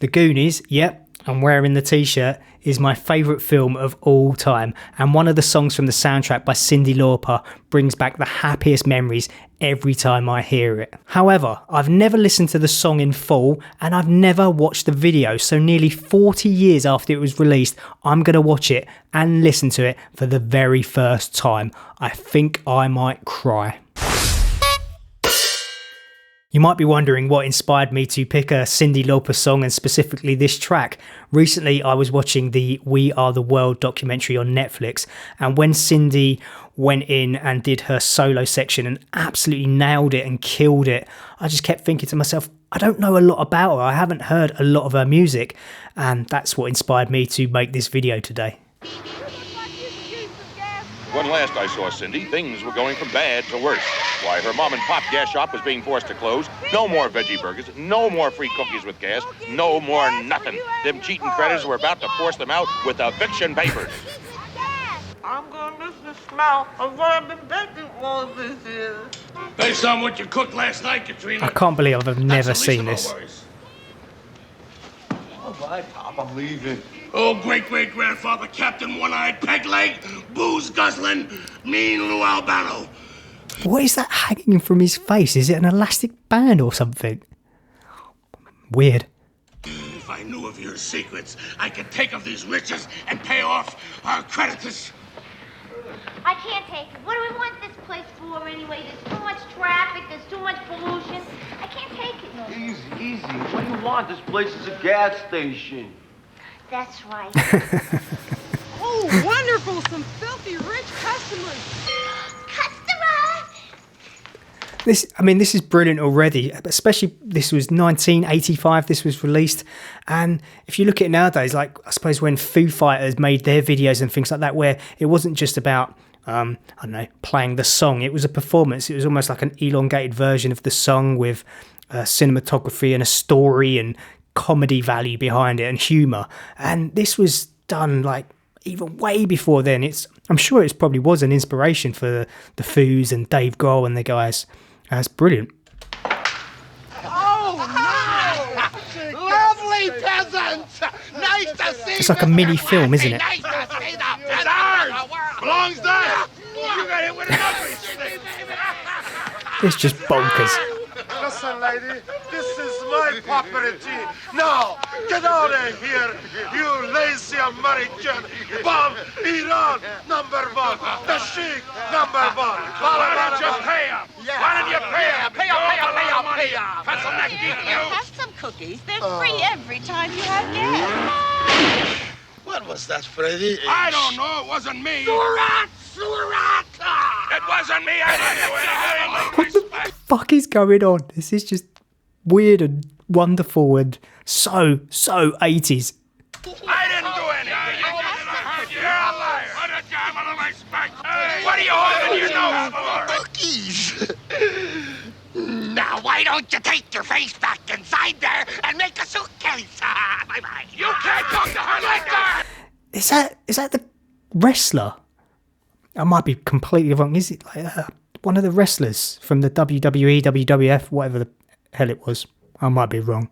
The Goonies, yep, I'm wearing the t-shirt, is my favourite film of all time, and one of the songs from the soundtrack by Cyndi Lauper brings back the happiest memories every time I hear it. However, I've never listened to the song in full, and I've never watched the video, so nearly 40 years after it was released, I'm going to watch it and listen to it for the very first time. I think I might cry. You might be wondering what inspired me to pick a Cyndi Lauper song and specifically this track. Recently, I was watching the We Are the World documentary on Netflix, and when Cyndi went in and did her solo section and absolutely nailed it and killed it, I just kept thinking to myself, I don't know a lot about her. I haven't heard a lot of her music, and that's what inspired me to make this video today. When last I saw Cyndi, things were going from bad to worse. Why, her mom and pop gas shop was being forced to close. No more veggie burgers, no more free cookies with gas, no more nothing. Them cheating creditors were about to force them out with eviction papers. I'm gonna miss the smell of what I've been baking all this year. Based on what you cooked last night, Katrina. I can't believe I've never seen this. All right, Pop, I'm leaving. Oh, great-great-grandfather, Captain One-Eyed Peg-Leg, booze-guzzling, mean Lou Albano. What is that hanging from his face? Is it an elastic band or something? Weird. If I knew of your secrets, I could take of these riches and pay off our creditors. I can't take it. What do we want this place for anyway? There's too much traffic, there's too much pollution. I can't take it no more. Easy. What do you want? This place is a gas station. That's right. Oh, wonderful. Some filthy rich customers. This is brilliant already, especially this was 1985 this was released, and if you look at it nowadays, like I suppose when Foo Fighters made their videos and things like that, where it wasn't just about I don't know, playing the song, it was a performance. It was almost like an elongated version of the song with cinematography and a story and comedy value behind it and humour, and this was done like even way before then. I'm sure it probably was an inspiration for the Foos and Dave Grohl and the guys. That's brilliant. Oh, no! Lovely peasants! Nice to see It's like a mini film, isn't it? Nice to see the peasants! Ours! Belongs to us! You got it with an ugly stick! It's just bonkers. Listen, lady, this is my property. Now, get out of here, you lazy American. Bomb Iran, #1. The Sheik, #1. Why don't you pay up? Yeah. Why don't you pay up? Pay up. Pencil neck geek, you! Have some cookies. They're free every time you have gas. What was that, Freddy? I don't know. It wasn't me. Surat! It wasn't me. I didn't do anything. What the fuck is going on? This is just weird and wonderful and so 80s. I didn't do anything. You're a liar. What a damn of respect. What are you holding your nose for? Cookies! Now, why don't you take your face back inside there and make a suitcase? Bye-bye. You can't talk to her like that! Is that the wrestler? I might be completely wrong. Is it like one of the wrestlers from the WWE, WWF, whatever the hell it was? I might be wrong.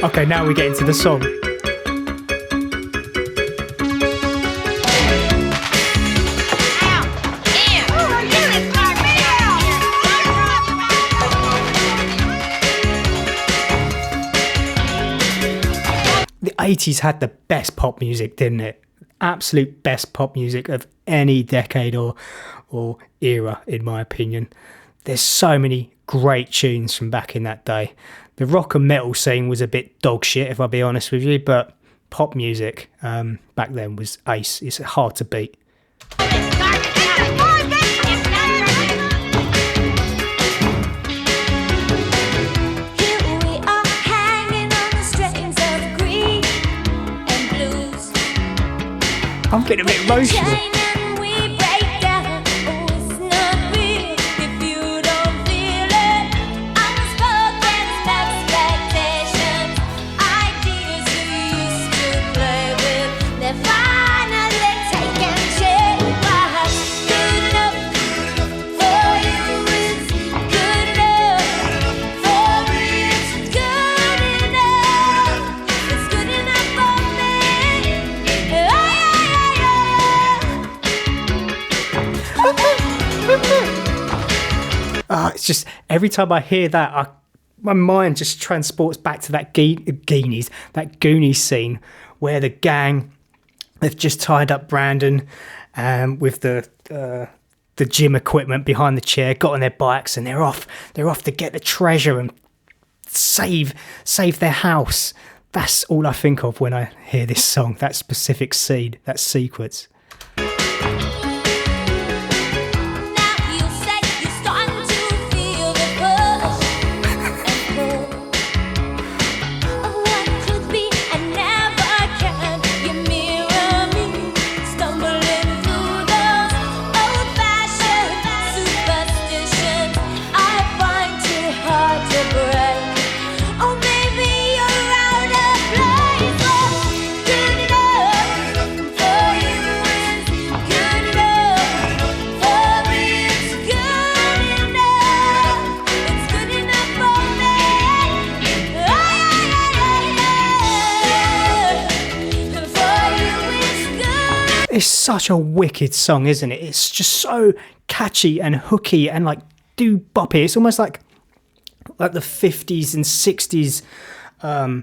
Okay, now we get into the song. The 80s had the best pop music, didn't it? Absolute best pop music of any decade or era, in my opinion. There's so many great tunes from back in that day. The rock and metal scene was a bit dog shit, if I'll be honest with you, but pop music back then was ace. It's hard to beat. I'm getting a bit emotional. just every time I hear that, my mind just transports back to that Goonies scene where the gang, they've just tied up Brandon with the gym equipment behind the chair, got on their bikes, and they're off to get the treasure and save their house. That's all I think of when I hear this song, that specific scene, that sequence. It's such a wicked song, isn't it? It's just so catchy and hooky and like do boppy. It's almost like the 50s and 60s. I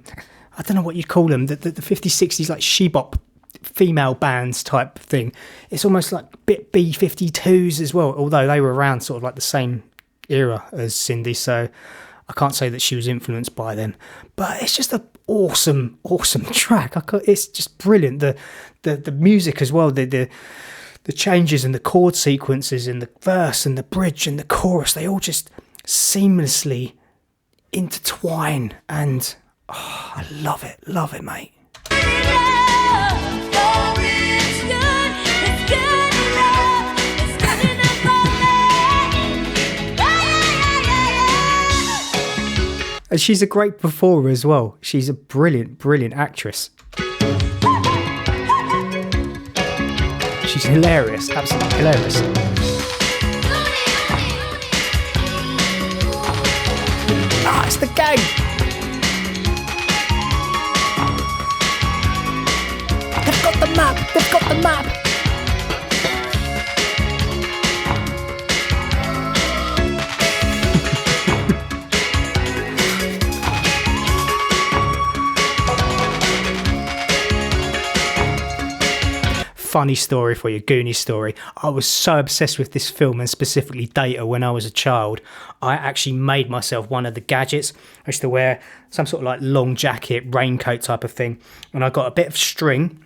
don't know what you'd call them. The 50s, 60s like she-bop female bands type thing. It's almost like a bit B-52s as well, although they were around sort of like the same era as Cyndi, so I can't say that she was influenced by them. But it's just an awesome track. It's just brilliant. The music as well, the changes and the chord sequences and the verse and the bridge and the chorus, they all just seamlessly intertwine, and I love it, mate. And she's a great performer as well. She's a brilliant actress. She's hilarious, absolutely hilarious. It's the gang. They've got the map. Funny story for you, Goonies story. I was so obsessed with this film, and specifically Data, when I was a child. I actually made myself one of the gadgets. I used to wear some sort of like long jacket, raincoat type of thing, and I got a bit of string,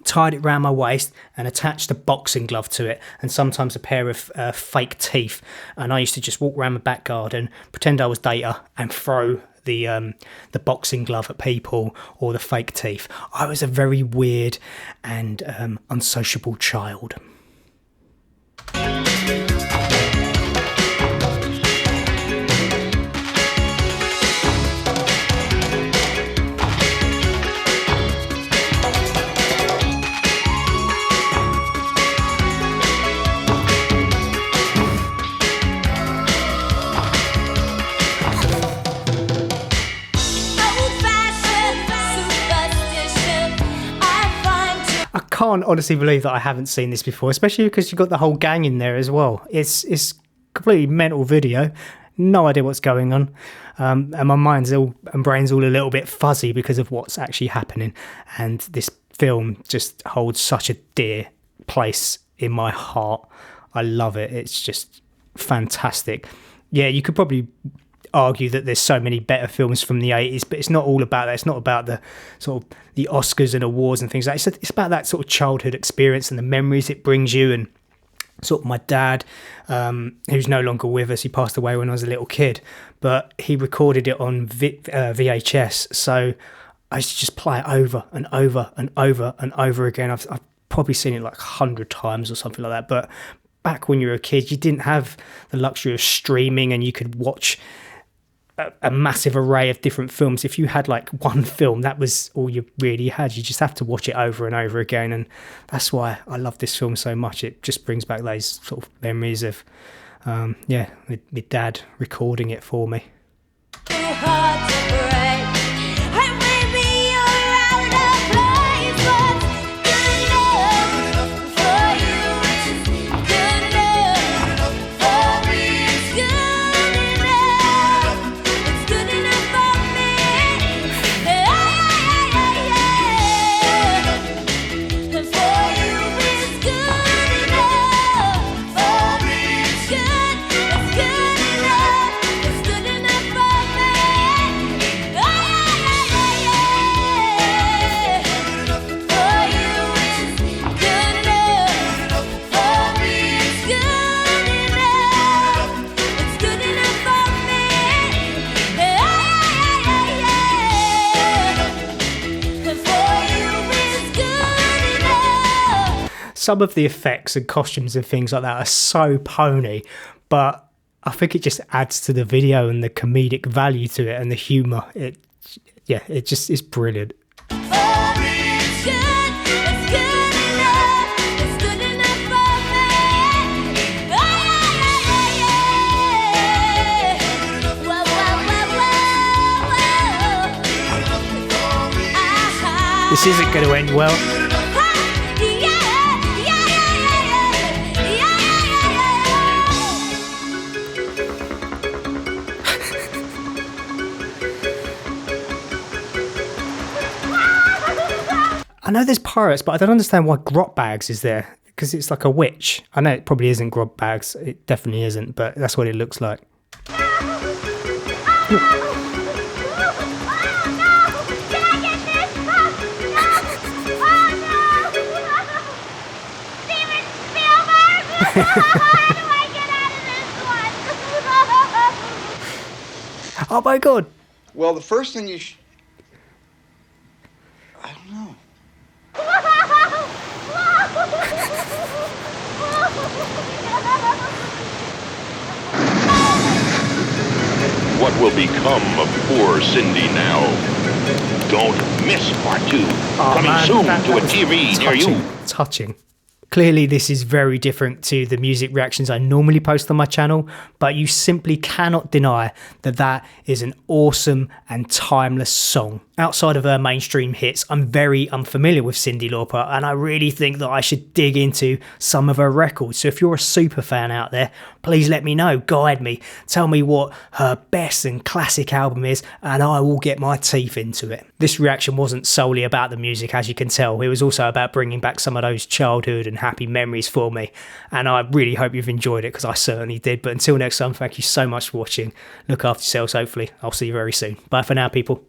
tied it around my waist and attached a boxing glove to it, and sometimes a pair of fake teeth. And I used to just walk around my back garden, pretend I was Data, and throw the boxing glove at people or the fake teeth. I was a very weird and unsociable child. I can't honestly believe that I haven't seen this before, especially because you've got the whole gang in there as well. It's completely mental video, no idea what's going on, and my mind's and brain's all a little bit fuzzy because of what's actually happening. And this film just holds such a dear place in my heart. I love it. It's just fantastic. Yeah, you could probably argue that there's so many better films from the 80s, but it's not all about that. It's not about the sort of the Oscars and awards and things like that. It's about that sort of childhood experience and the memories it brings you. And sort of my dad, who's no longer with us, he passed away when I was a little kid, but he recorded it on VHS, so I used to just play it over and over and over and over again. I've probably seen it like 100 times or something like that. But back when you were a kid, you didn't have the luxury of streaming, and you could watch a massive array of different films. If you had like one film, that was all you really had. You just have to watch it over and over again, and that's why I love this film so much. It just brings back those sort of memories of my dad recording it for me. some of the effects and costumes and things like that are so pony, but I think it just adds to the video and the comedic value to it and the humour. It just is brilliant. This isn't going to end well. I know there's pirates, but I don't understand why Grot Bags is there, because it's like a witch. I know it probably isn't Grot Bags, it definitely isn't, but that's what it looks like. How do I get out of this one? Oh my god! Well, the first thing I don't know. What will become of poor Cyndi now? Don't miss part 2. Coming soon to a TV near you. Touching. Clearly, this is very different to the music reactions I normally post on my channel, but you simply cannot deny that that is an awesome and timeless song. Outside of her mainstream hits, I'm very unfamiliar with Cyndi Lauper, and I really think that I should dig into some of her records. So if you're a super fan out there, please let me know, guide me, tell me what her best and classic album is, and I will get my teeth into it. This reaction wasn't solely about the music, as you can tell. It was also about bringing back some of those childhood and happy memories for me, and I really hope you've enjoyed it, because I certainly did. But until next time, thank you so much for watching. Look after yourselves, hopefully. I'll see you very soon. Bye for now, people.